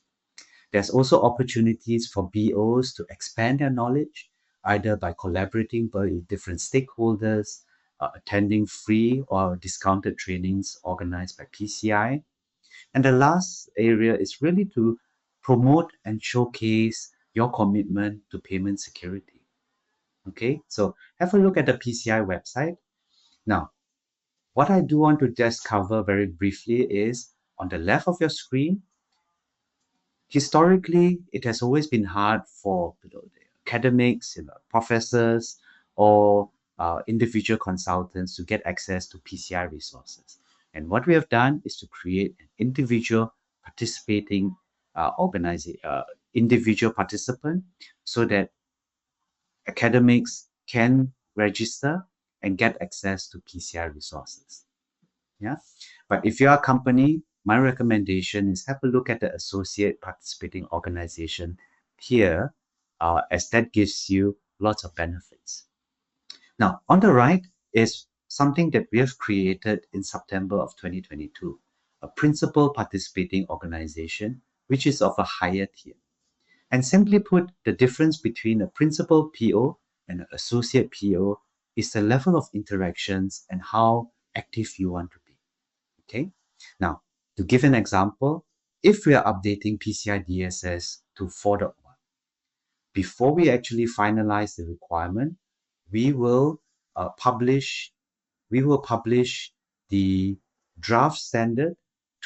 There's also opportunities for BOs to expand their knowledge, either by collaborating with different stakeholders, attending free or discounted trainings organized by PCI. And the last area is really to promote and showcase your commitment to payment security. Okay, so have a look at the PCI website. Now, what I do want to just cover very briefly is on the left of your screen, historically, it has always been hard for the academics, professors, or individual consultants to get access to PCI resources. And what we have done is to create an individual participating individual participant, so that academics can register and get access to PCI resources. Yeah, but if you're a company, my recommendation is have a look at the associate participating organization here, as that gives you lots of benefits. Now, on the right is something that we have created in September of 2022, a principal participating organization, which is of a higher tier. And simply put, the difference between a principal PO and an associate PO is the level of interactions and how active you want to be. Okay. Now, to give an example, if we are updating PCI DSS to 4.1, before we actually finalize the requirement, we will publish the draft standard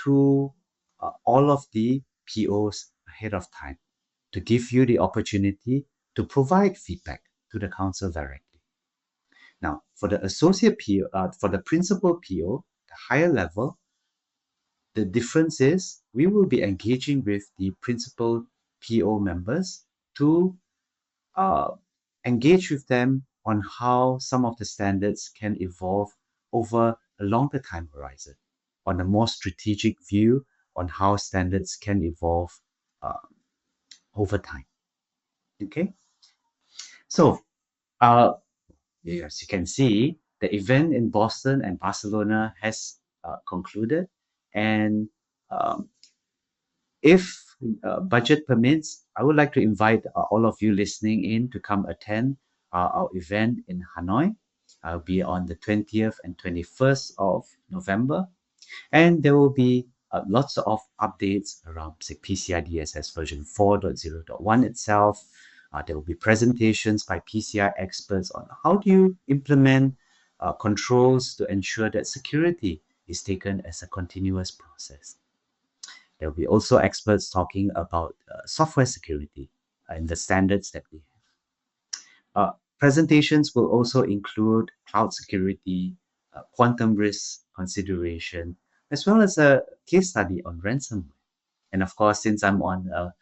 to all of the POs ahead of time, to give you the opportunity to provide feedback to the council directly. Now, for the associate PO, for the principal PO, the higher level, the difference is we will be engaging with the principal PO members to engage with them on how some of the standards can evolve over a longer time horizon, on a more strategic view on how standards can evolve over time. Okay, so as you can see, the event in Boston and Barcelona has concluded, and if budget permits, I would like to invite all of you listening in to come attend our event in Hanoi. I'll be on the 20th and 21st of November, and there will be lots of updates around PCI DSS version 4.0.1 itself, There will be presentations by PCI experts on how do you implement controls to ensure that security is taken as a continuous process. There will be also experts talking about software security and the standards that we have. Presentations will also include cloud security, quantum risk consideration, as well as a case study on ransomware. And of course, since I'm on a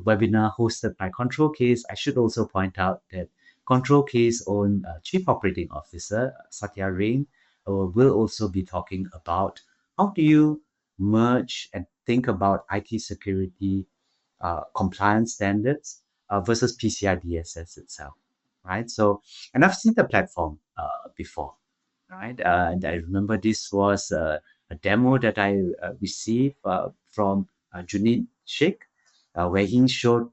webinar hosted by ControlCase, I should also point out that ControlCase own Chief Operating Officer, Satya Rain, will also be talking about how do you merge and think about IT security compliance standards versus PCI DSS itself, right? So, and I've seen the platform before, right? And I remember this was a demo that I received from Junaid Sheikh, where he showed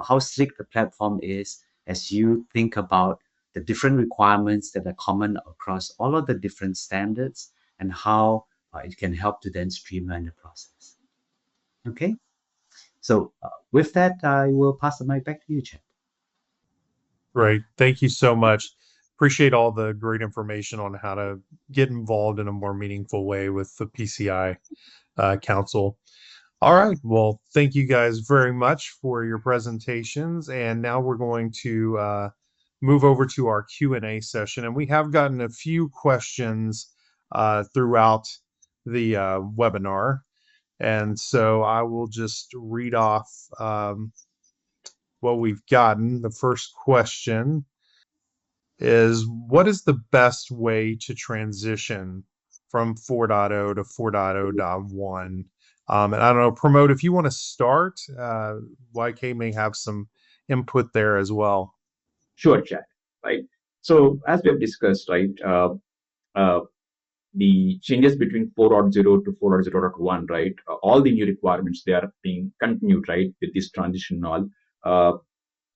how slick the platform is as you think about the different requirements that are common across all of the different standards and how it can help to then streamline the process. Okay, so with that, I will pass the mic back to you, Chad. Great. Thank you so much. Appreciate all the great information on how to get involved in a more meaningful way with the PCI Council. All right. Well, thank you guys very much for your presentations. And now we're going to move over to our Q&A session. And we have gotten a few questions throughout the webinar. And so I will just read off what we've gotten. The first question is, what is the best way to transition from 4.0 to 4.0.1? And I don't know, Promote, if you want to start, YK may have some input there as well. Sure, Chad. Right. So as we have discussed, right, the changes between 4.0 to 4.0.1, right, all the new requirements, they are being continued, right, with this transition and all.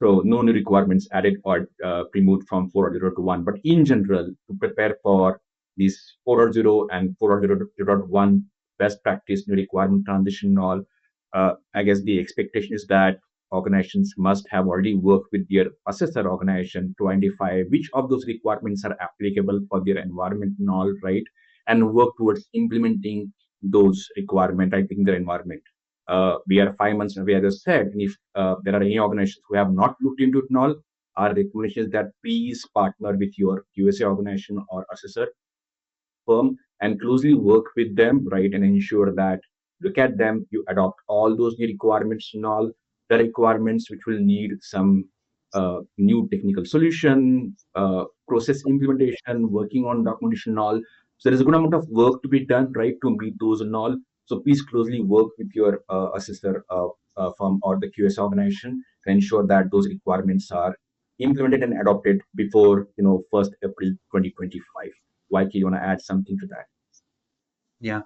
So no new requirements added or removed from 4.0 to 1. But in general, to prepare for this 4.0 and 4.0.1 best practice new requirement transition and all, I guess the expectation is that organizations must have already worked with their assessor organization to identify which of those requirements are applicable for their environment and all, right, and work towards implementing those requirements, I think, their environment. We are 5 months away, as I said, and if there are any organizations who have not looked into it and all, our recommendation is that please partner with your USA organization or assessor firm and closely work with them, right, and ensure that look at them, you adopt all those new requirements and all the requirements which will need some new technical solution, process implementation, working on documentation and all. So there is a good amount of work to be done, right, to meet those and all. So please closely work with your assessor firm or the QS organization and ensure that those requirements are implemented and adopted before 1st April 2025. YK, you want to add something to that? Yeah.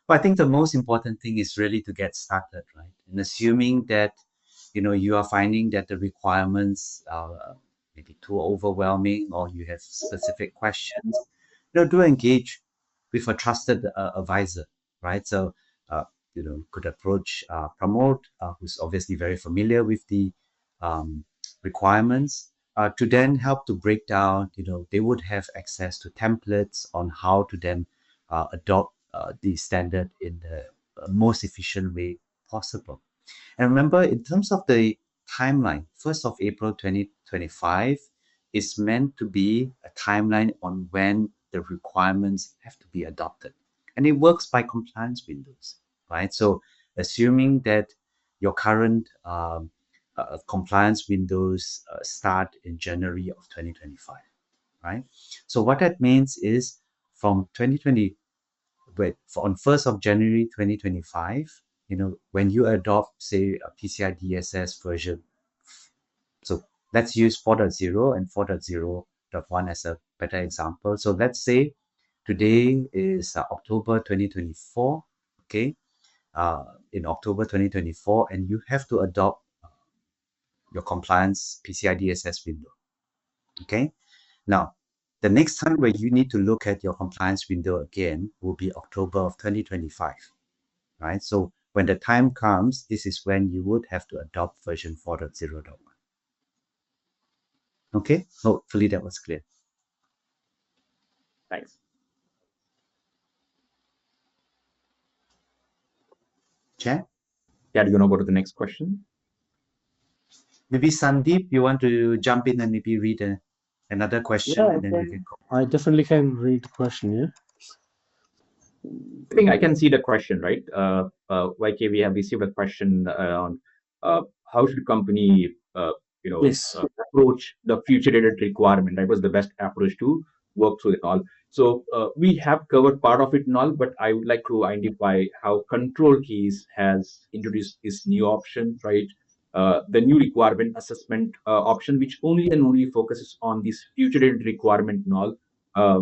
Well, I think the most important thing is really to get started, right? And assuming that, you are finding that the requirements are maybe too overwhelming or you have specific questions, do engage with a trusted advisor, right? So, could approach Pramod, who's obviously very familiar with the requirements, to then help to break down, they would have access to templates on how to then adopt the standard in the most efficient way possible. And remember, in terms of the timeline, 1st of April 2025 is meant to be a timeline on when the requirements have to be adopted. And it works by compliance windows, right? So assuming that your current compliance windows start in January of 2025, right? So what that means is from 2020, on 1st of January 2025, when you adopt, say, a PCI DSS version, so let's use 4.0 and 4.0.1 as a better example. So let's say today is October 2024, okay? In October 2024, and you have to adopt your compliance PCI DSS window, okay? Now, the next time where you need to look at your compliance window again will be October of 2025, right? So when the time comes, this is when you would have to adopt version 4.0.1. Okay, hopefully that was clear. Thanks. Chad? Yeah, you want to go to the next question? Maybe Sandeep, you want to jump in and maybe read another question, Yeah, and then we can go. I definitely can read the question. Yeah. I think I can see the question, right? YK, we have received a question on how should company, Please. approach the future dated requirement. That was the best approach to work through it all. So we have covered part of it and all, but I would like to identify how Control Keys has introduced this new option, right? The new requirement assessment option, which only and only focuses on this future dated requirement and all.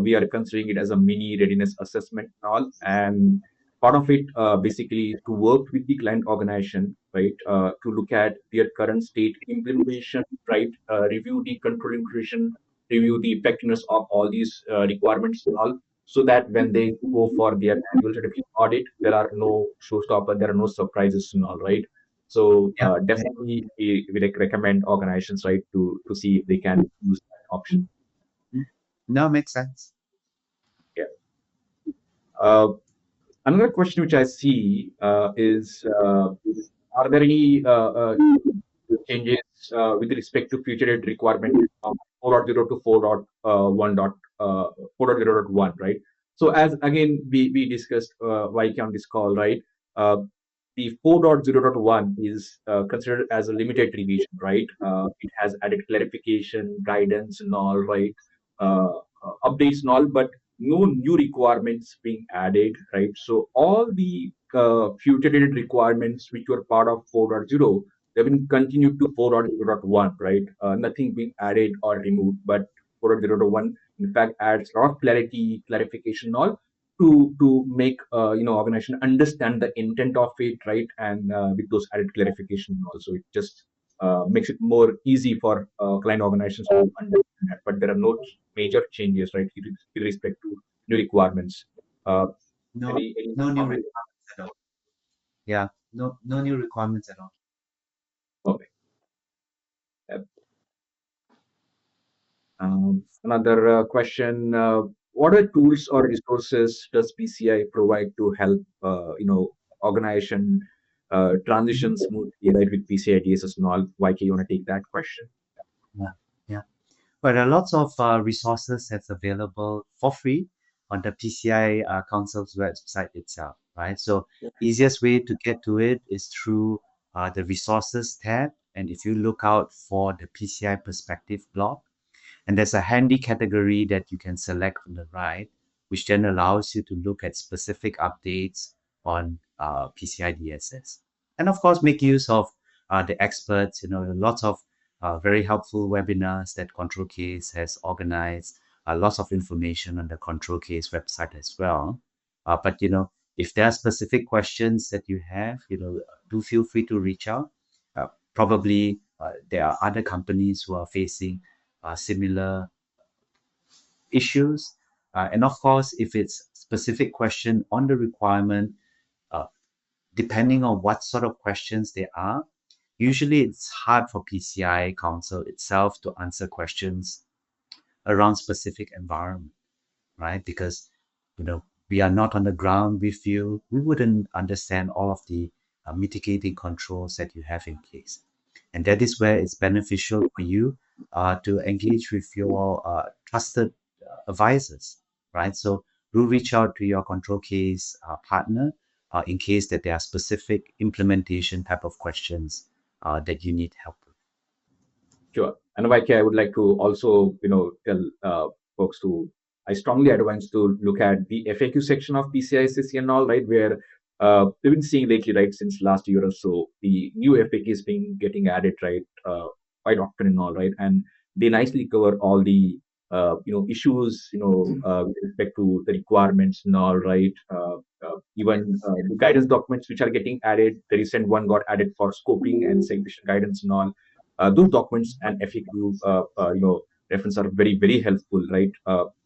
We are considering it as a mini readiness assessment and all, and part of it basically to work with the client organization, right, to look at their current state implementation, right, review the control inclusion, review the effectiveness of all these requirements and all, so that when they go for their annual certificate audit, there are no showstopper, there are no surprises and all, right. So Yeah. definitely we recommend organizations, right, to see if they can use that option. No, makes sense. Yeah. Another question which I see is, are there any changes with respect to future date requirement from 4.0 to 4.0.1, right? So as again we discussed YK on this call, right? Uh, the 4.0.1 is considered as a limited revision, right? It has added clarification, guidance, and all, right? Updates and all, but no new requirements being added, right? So all the future dated requirements which were part of 4.0, they've been continued to 4.0.1, right? Nothing being added or removed, but 4.0.1 in fact adds a lot of clarity, clarification, and all to make organization understand the intent of it, right? And with those added clarification, also it just makes it more easy for client organizations to understand that. But there are no major changes, right, with respect to new requirements. Uh, No, any no new comment? requirements at all. Yeah, no new requirements at all. Okay. Another question: what are tools or resources does PCI provide to help organization transition smoothly, right, with PCI DSS and all? YK, you want to take that question? Yeah, yeah. But there are lots of resources that's available for free on the PCI Council's website itself, right? So easiest way to get to it is through the resources tab. And if you look out for the PCI perspective block, and there's a handy category that you can select on the right, which then allows you to look at specific updates on PCI DSS. And of course, make use of the experts, lots of very helpful webinars that ControlCase has organized, lots of information on the ControlCase website as well. But, if there are specific questions that you have, do feel free to reach out. Probably there are other companies who are facing similar issues. And of course, if it's specific question on the requirement, uh, depending on what sort of questions they are, usually it's hard for PCI Council itself to answer questions around specific environment, right? Because, we are not on the ground with you. We wouldn't understand all of the mitigating controls that you have in place. And that is where it's beneficial for you to engage with your trusted advisors, right? So do reach out to your ControlCase partner in case that there are specific implementation type of questions that you need help with. Sure. And YK, I would like to also, tell folks I strongly advise to look at the FAQ section of PCI SCC and all, right, where we've been seeing lately, right, since last year or so, the new FAQs getting added, right, quite often and all, right, and they nicely cover all the issues, with respect to the requirements and all, right. Even the guidance documents which are getting added, the recent one got added for scoping and segmentation guidance and all. Those documents and FAQ, reference are very, very helpful, right,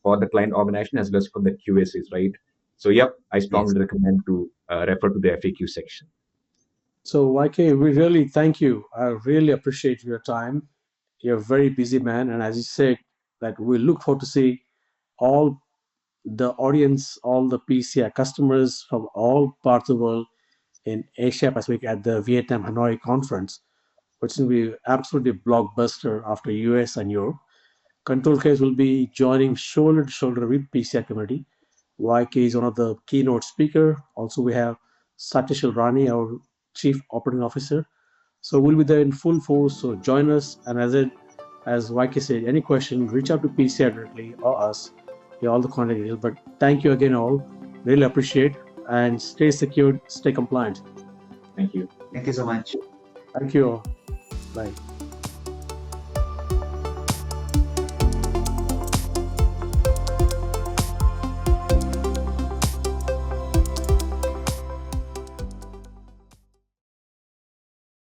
for the client organization as well as for the QSs, right? So, yep, I strongly recommend to refer to the FAQ section. So YK, we really thank you. I really appreciate your time You're a very busy man, and as you said, that we look forward to see all the audience, all the PCI customers from all parts of the world in Asia Pacific at the Vietnam Hanoi conference, which will be absolutely blockbuster after US and Europe. ControlCase will be joining shoulder to shoulder with PCI community. YK is one of the keynote speaker. Also, we have Satishil Rani, our Chief Operating Officer. So we'll be there in full force. So join us. And as YK said, any question, reach out to PCI directly or us. Get all the contact details. But thank you again, all. Really appreciate, and stay secured, stay compliant. Thank you. Thank you so much. Thank you all. Bye.